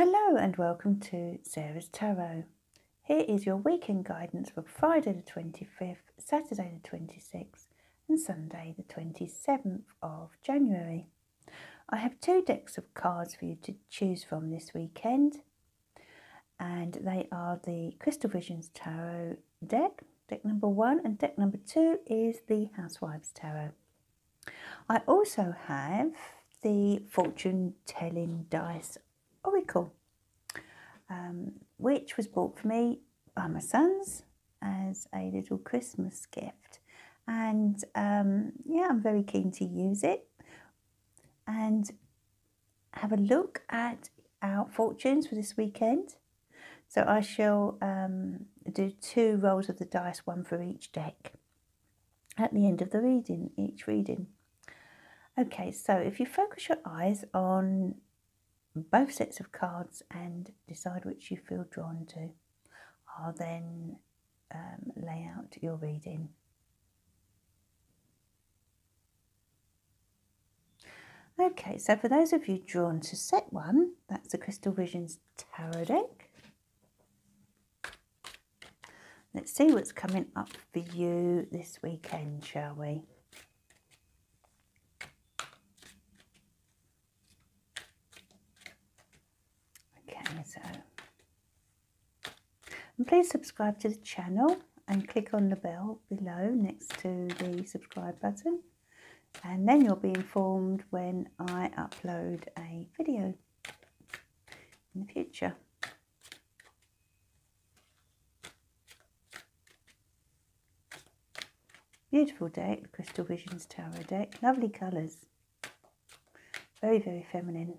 Hello and welcome to Sarah's Tarot. Here is your weekend guidance for Friday the 25th, Saturday the 26th and Sunday the 27th of January. I have two decks of cards for you to choose from this weekend, and they are the Crystal Visions Tarot deck, deck number 1, and deck number 2 is the Housewives Tarot. I also have the Fortune Telling Dice Oracle, which was bought for me by my sons as a little Christmas gift. And yeah, I'm very keen to use it and have a look at our fortunes for this weekend. So I shall do 2 rolls of the dice, one for each deck, at the end of the reading, each reading. Okay, so if you focus your eyes on both sets of cards and decide which you feel drawn to, I'll then lay out your reading. Okay, so for those of you drawn to set 1, that's the Crystal Visions Tarot deck. Let's see what's coming up for you this weekend, shall we? Okay, so, and please subscribe to the channel and click on the bell below next to the subscribe button, and then you'll be informed when I upload a video in the future. Beautiful deck, the Crystal Visions Tarot deck. Lovely colours. Very, very feminine.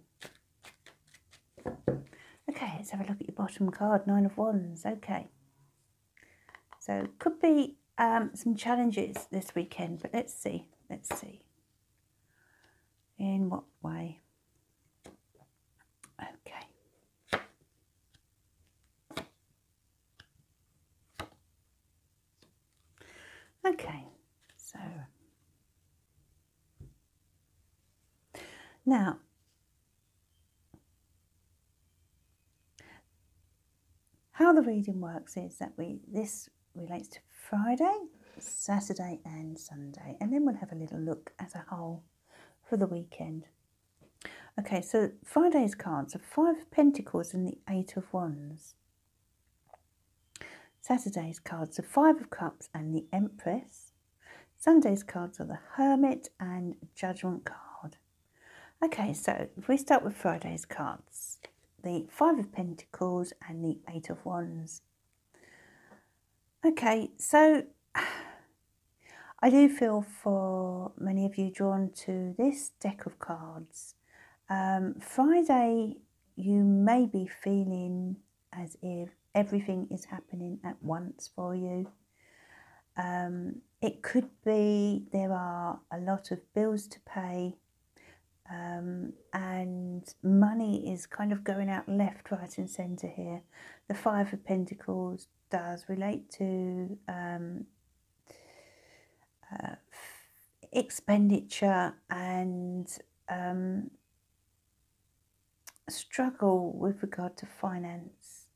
Okay, let's have a look at your bottom card, 9 of Wands. Okay. So, could be some challenges this weekend, but let's see. Let's see. In what way? Okay. Okay. So, now, how the reading works is that this relates to Friday, Saturday and Sunday, and then we'll have a little look as a whole for the weekend. Okay, so Friday's cards are 5 of Pentacles and the 8 of Wands. Saturday's cards are 5 of Cups and the Empress. Sunday's cards are the Hermit and Judgment card. Okay, so if we start with Friday's cards, the 5 of Pentacles and the 8 of Wands. Okay, so I do feel for many of you drawn to this deck of cards. Friday, you may be feeling as if everything is happening at once for you. It could be there are a lot of bills to pay, and money is kind of going out left, right and centre here. The 5 of Pentacles does relate to expenditure and struggle with regard to finance.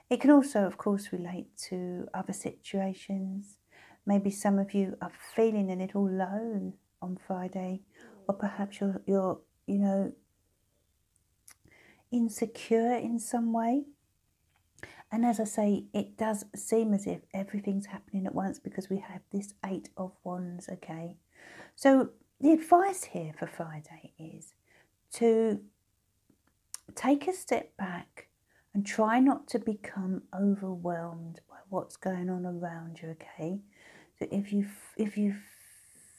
It can also, of course, relate to other situations. Maybe some of you are feeling a little low on Friday, or perhaps you're you know, insecure in some way. And as I say, it does seem as if everything's happening at once because we have this 8 of Wands, okay? So the advice here for Friday is to take a step back and try not to become overwhelmed by what's going on around you, okay? So if you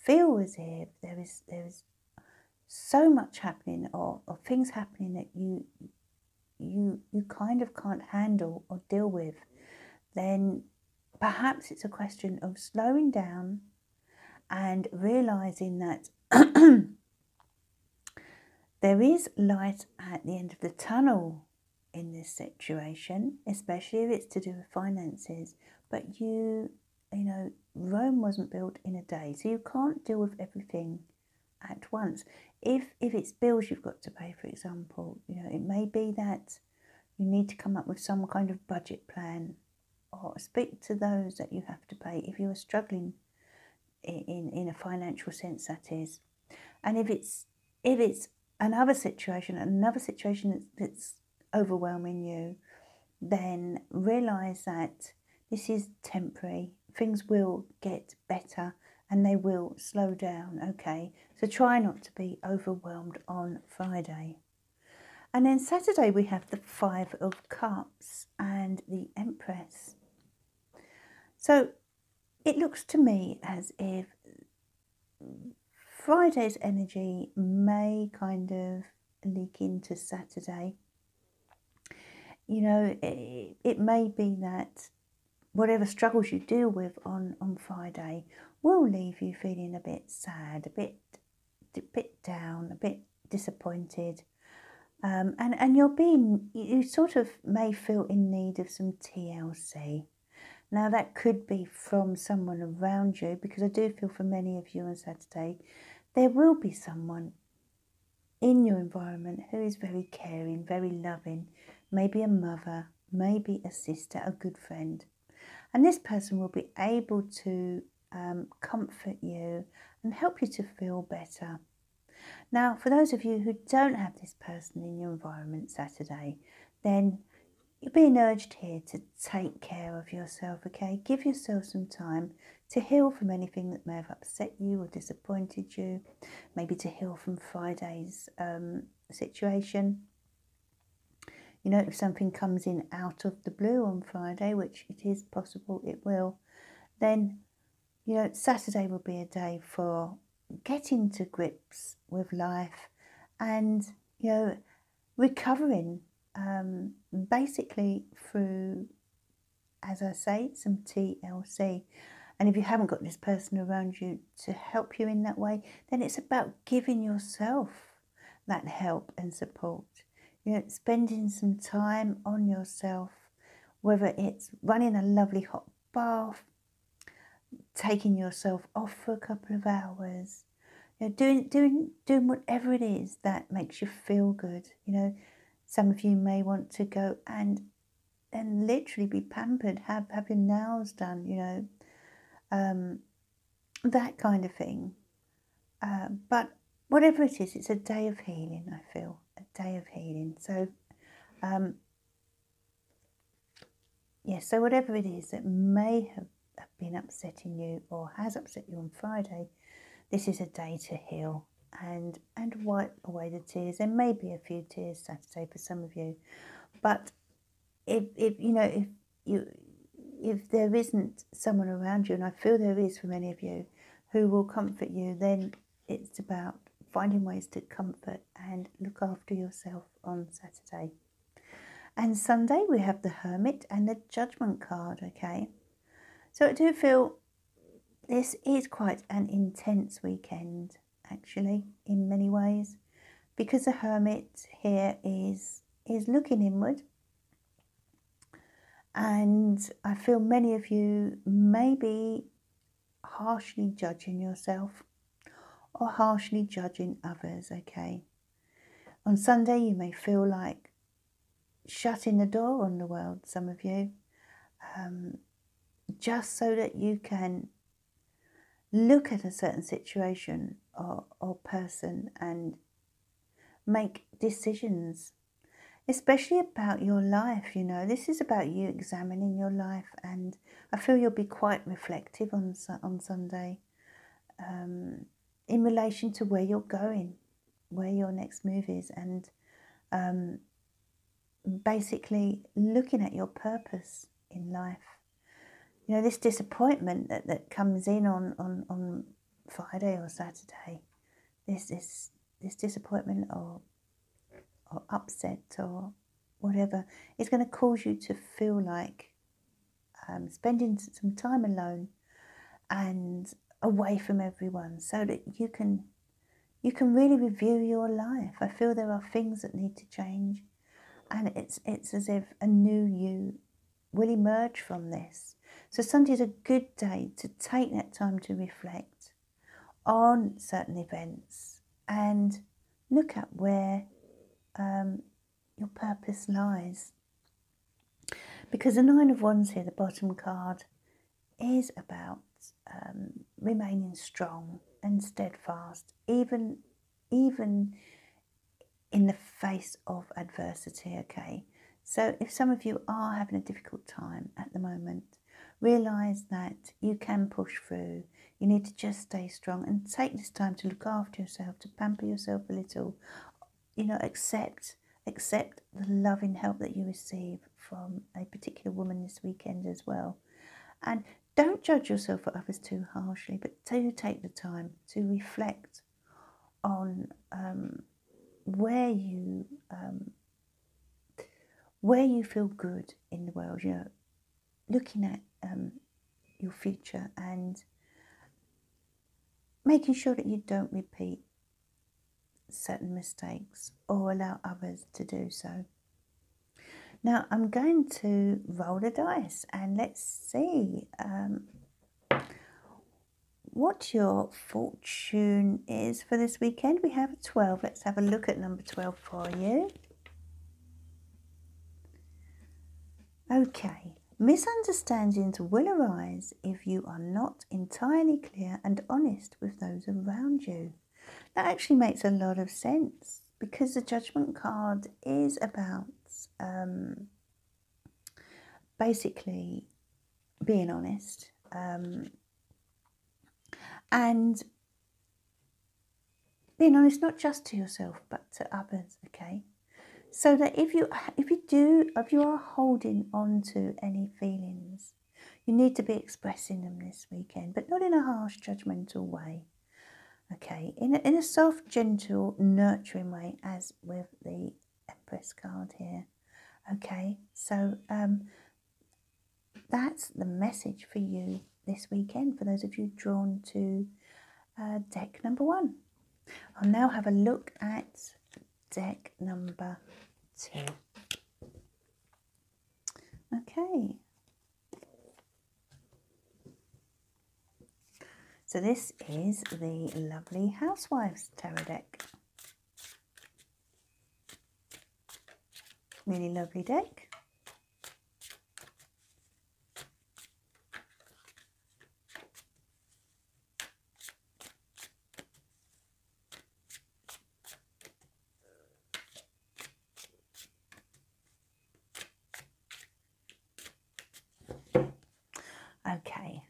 feel as if there is so much happening or things happening that you kind of can't handle or deal with, then perhaps it's a question of slowing down and realizing that there is light at the end of the tunnel in this situation, especially if it's to do with finances. But you know, Rome wasn't built in a day, so you can't deal with everything at once. If it's bills you've got to pay, for example, you know, it may be that You need to come up with some kind of budget plan, or speak to those that you have to pay if you are struggling in a financial sense, that is. And if it's another situation that's overwhelming you, then realize that this is temporary. Things will get better and they will slow down, okay? So try not to be overwhelmed on Friday. And then Saturday we have the Five of Cups and the Empress. So it looks to me as if Friday's energy may kind of leak into Saturday. You know, it may be that whatever struggles you deal with on Friday will leave you feeling a bit sad, a bit down, a bit disappointed. And you sort of may feel in need of some TLC. Now that could be from someone around you, because I do feel for many of you on Saturday, there will be someone in your environment who is very caring, very loving, maybe a mother, maybe a sister, a good friend. And this person will be able to comfort you and help you to feel better. Now, for those of you who don't have this person in your environment Saturday, then you're being urged here to take care of yourself, okay? Give yourself some time to heal from anything that may have upset you or disappointed you, maybe to heal from Friday's situation. You know, if something comes in out of the blue on Friday, which it is possible it will, then, you know, Saturday will be a day for getting to grips with life and, you know, recovering basically through, as I say, some TLC. And if you haven't got this person around you to help you in that way, then it's about giving yourself that help and support. You know, spending some time on yourself, whether it's running a lovely hot bath, taking yourself off for a couple of hours, you know, doing whatever it is that makes you feel good. You know, some of you may want to go and literally be pampered, have your nails done, you know, that kind of thing. But whatever it is, it's a day of healing, I feel, a day of healing. So, so whatever it is that may have been upsetting you or has upset you on Friday, this is a day to heal and wipe away the tears. There may be a few tears Saturday for some of you, but if there isn't someone around you, and I feel there is for many of you, who will comfort you, then it's about finding ways to comfort and look after yourself on Saturday. And Sunday we have the Hermit and the Judgment card, okay? So I do feel this is quite an intense weekend, actually, in many ways, because the Hermit here is looking inward. And I feel many of you may be harshly judging yourself or harshly judging others, okay? On Sunday, you may feel like shutting the door on the world, some of you, just so that you can look at a certain situation or person and make decisions, especially about your life. You know, this is about you examining your life, and I feel you'll be quite reflective on Sunday in relation to where you're going, where your next move is, and basically looking at your purpose in life. You know, this disappointment that comes in on Friday or Saturday, this disappointment or upset or whatever, is going to cause you to feel like spending some time alone and away from everyone, so that you can really review your life. I feel there are things that need to change, and it's as if a new you will emerge from this. So Sunday is a good day to take that time to reflect on certain events and look at where your purpose lies. Because the Nine of Wands here, the bottom card, is about remaining strong and steadfast, even in the face of adversity, okay? So if some of you are having a difficult time at the moment, realise that you can push through. You need to just stay strong and take this time to look after yourself, to pamper yourself a little. You know, accept the loving help that you receive from a particular woman this weekend as well. And don't judge yourself or others too harshly, but do take the time to reflect on where you feel good in the world. You know, looking at your future and making sure that you don't repeat certain mistakes or allow others to do so. Now I'm going to roll the dice and let's see what your fortune is for this weekend. We have a 12. Let's have a look at number 12 for you. Okay, misunderstandings will arise if you are not entirely clear and honest with those around you. That actually makes a lot of sense because the Judgment card is about basically being honest and being honest not just to yourself but to others, okay? So that if you are holding on to any feelings, you need to be expressing them this weekend, but not in a harsh, judgmental way. Okay, in a soft, gentle, nurturing way, as with the Empress card here. Okay, so that's the message for you this weekend, for those of you drawn to deck number 1. I'll now have a look at deck number 2. Okay. So this is the lovely Housewives Tarot deck. Really lovely deck. Okay,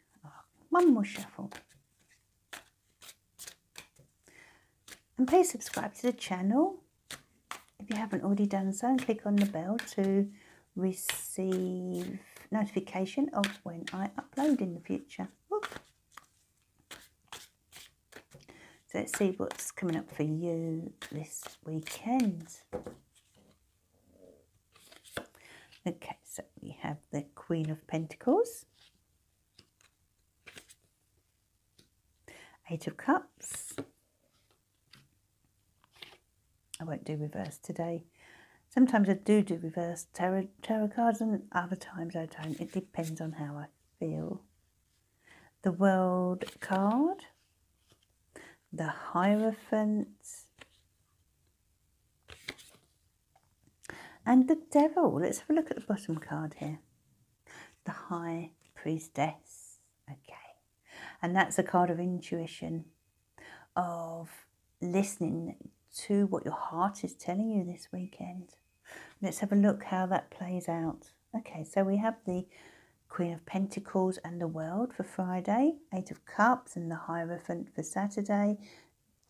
one more shuffle. And please subscribe to the channel if you haven't already done so, and click on the bell to receive notification of when I upload in the future. Ooh. So let's see what's coming up for you this weekend. Okay, so we have the Queen of Pentacles, Eight of Cups. I won't do reverse today. Sometimes I do reverse tarot cards and other times I don't. It depends on how I feel. The World card, the Hierophant, and the Devil. Let's have a look at the bottom card here. The High Priestess. Okay. And that's a card of intuition, of listening to what your heart is telling you this weekend. Let's have a look how that plays out. Okay, so we have the Queen of Pentacles and the World for Friday, Eight of Cups and the Hierophant for Saturday,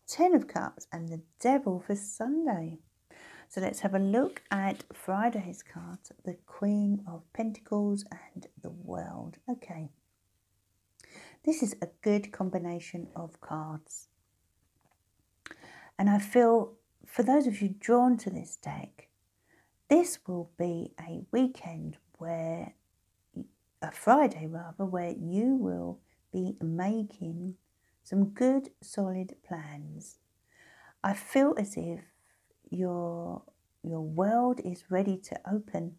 Ten of Cups and the Devil for Sunday. So let's have a look at Friday's cards, the Queen of Pentacles and the World. Okay, this is a good combination of cards. And I feel for those of you drawn to this deck, this will be a weekend where, a Friday rather, where you will be making some good solid plans. I feel as if your world is ready to open,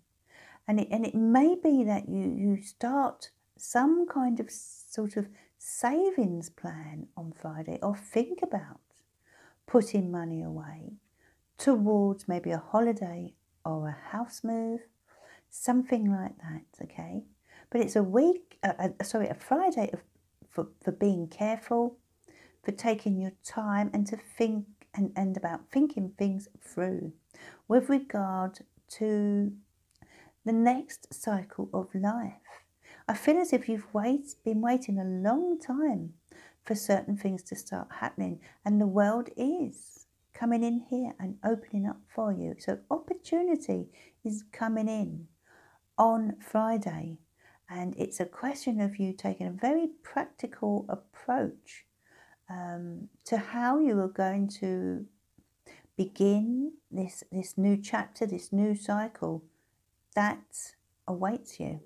and it may be that you start some kind of sort of savings plan on Friday, or think about putting money away towards maybe a holiday or a house move. something like that, okay? But it's a week, a Friday for being careful, for taking your time and to think and about thinking things through with regard to the next cycle of life. I feel as if you've been waiting a long time for certain things to start happening, and the world is coming in here and opening up for you. So opportunity is coming in on Friday, and it's a question of you taking a very practical approach to how you are going to begin this new chapter, this new cycle that awaits you.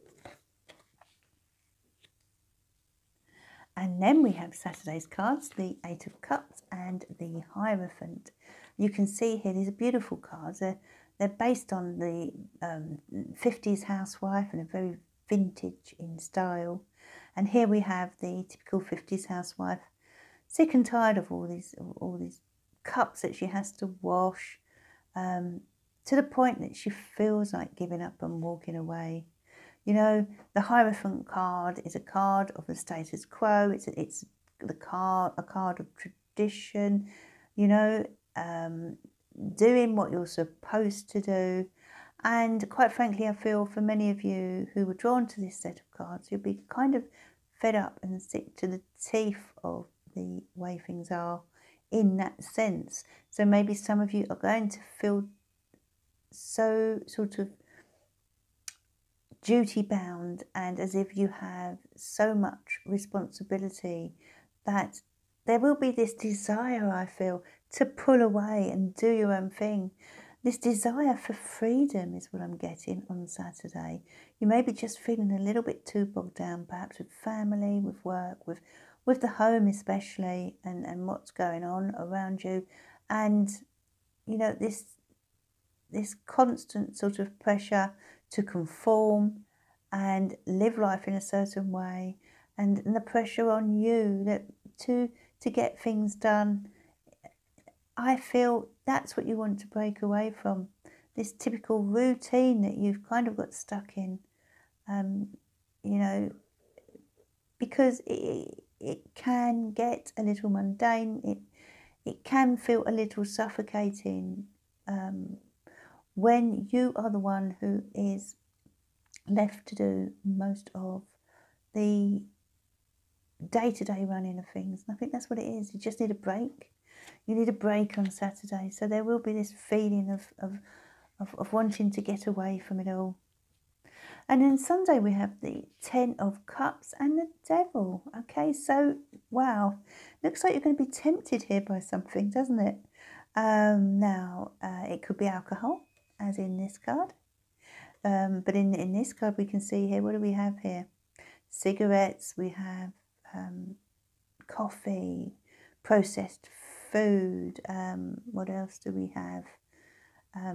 And then we have Saturday's cards, the Eight of Cups and the Hierophant. You can see here, these are beautiful cards. They're based on the 50s housewife and a very vintage in style. And here we have the typical 50s housewife, sick and tired of all these cups that she has to wash, to the point that she feels like giving up and walking away. You know, the Hierophant card is a card of the status quo. It's a card of tradition. You know, doing what you're supposed to do. And quite frankly, I feel for many of you who were drawn to this set of cards, you'll be kind of fed up and sick to the teeth of the way things are in that sense. So maybe some of you are going to feel so sort of duty bound and as if you have so much responsibility that there will be this desire, I feel, to pull away and do your own thing. This desire for freedom is what I'm getting on Saturday. You may be just feeling a little bit too bogged down, perhaps with family, with work, with the home especially, and what's going on around you. And, you know, this constant sort of pressure to conform and live life in a certain way, and the pressure on you that to get things done. I feel that's what you want to break away from, this typical routine that you've kind of got stuck in, you know, because it can get a little mundane, it can feel a little suffocating when you are the one who is left to do most of the day-to-day running of things. And I think that's what it is. You just need a break. You need a break on Saturday. So there will be this feeling of wanting to get away from it all. And then Sunday we have the Ten of Cups and the Devil. Okay, so wow, looks like you're going to be tempted here by something, doesn't it? Now, it could be alcohol, as in this card. But in this card we can see here, what do we have here? Cigarettes, we have coffee, processed food. What else do we have?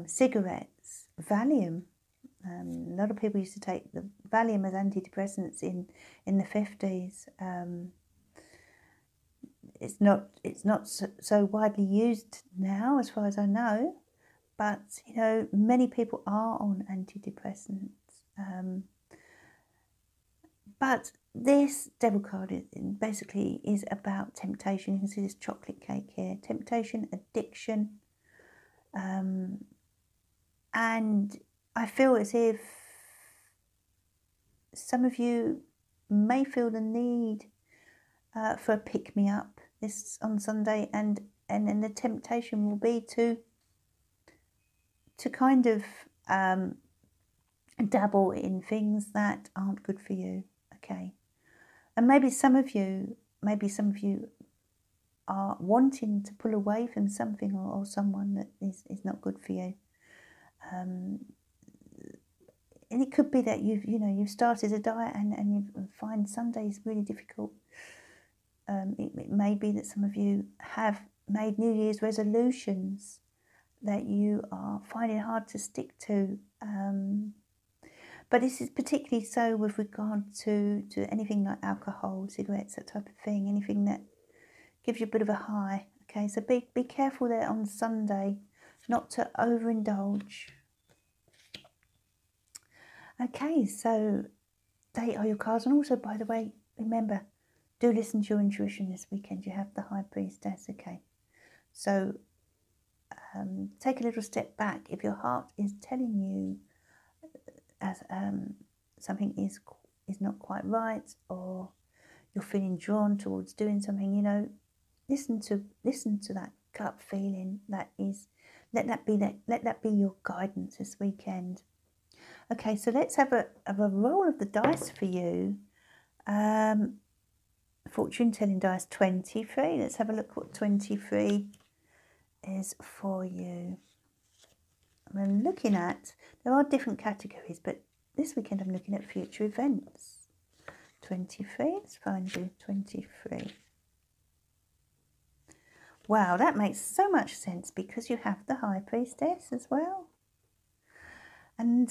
Cigarettes, Valium. A lot of people used to take the Valium as antidepressants in the 50s. It's not so widely used now, as far as I know, but you know, many people are on antidepressants. But this Devil card basically is about temptation. You can see this chocolate cake here. Temptation, addiction. And I feel as if some of you may feel the need for a pick-me-up this on Sunday, and then the temptation will be to kind of dabble in things that aren't good for you. Okay, and maybe some of you are wanting to pull away from something or someone that is not good for you. And it could be that you've started a diet and you find Sundays really difficult. It may be that some of you have made New Year's resolutions that you are finding hard to stick to. But this is particularly so with regard to anything like alcohol, cigarettes, that type of thing, anything that gives you a bit of a high. Okay, so be careful there on Sunday not to overindulge. Okay, so they are your cards. And also, by the way, remember, do listen to your intuition this weekend. You have the High Priestess, okay? So take a little step back. If your heart is telling you as something is not quite right, or you're feeling drawn towards doing something, you know, listen to that gut feeling. That is, let that be your guidance this weekend. Okay, so let's have a roll of the dice for you. Fortune telling dice 23. Let's have a look what 23 is for you. I'm looking at, there are different categories, but this weekend I'm looking at future events. 23, let's find you 23. Wow, that makes so much sense because you have the High Priestess as well. And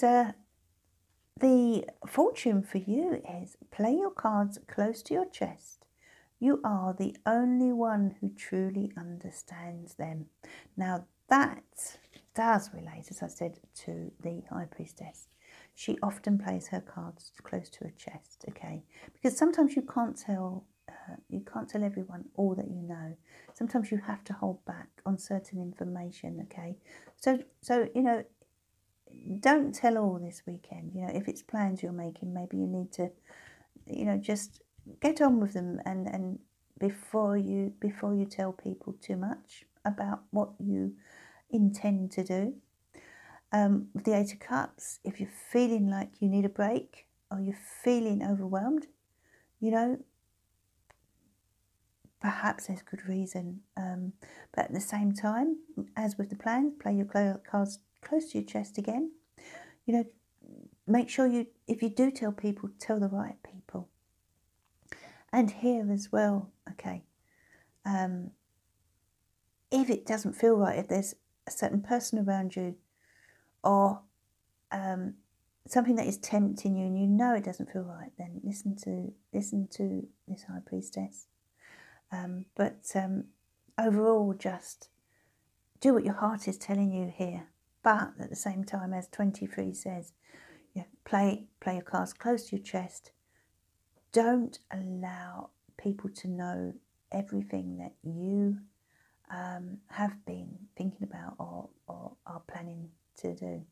the fortune for you is play your cards close to your chest. You are the only one who truly understands them. Now that does relate, as I said, to the High Priestess. She often plays her cards close to her chest, okay? Because sometimes you can't tell everyone all that you know. Sometimes you have to hold back on certain information, okay? So you know, don't tell all this weekend. You know, if it's plans you're making, maybe you need to, you know, just get on with them and before you tell people too much about what you intend to do. With the Eight of Cups, if you're feeling like you need a break or you're feeling overwhelmed, you know, perhaps there's good reason. But at the same time, as with the plans, play your cards close to your chest again. You know, make sure you, if you do tell people, tell the right people. And here as well, okay, if it doesn't feel right, if there's a certain person around you or something that is tempting you and you know it doesn't feel right, then listen to this High Priestess. But overall, just do what your heart is telling you here. But at the same time, as 23 says, you know, play your cards close to your chest. Don't allow people to know everything that you have been thinking about or are planning to do.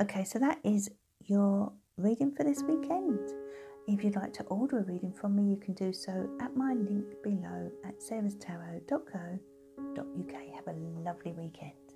Okay, so that is your reading for this weekend. If you'd like to order a reading from me, you can do so at my link below at sarahstarot.co.uk. Have a lovely weekend.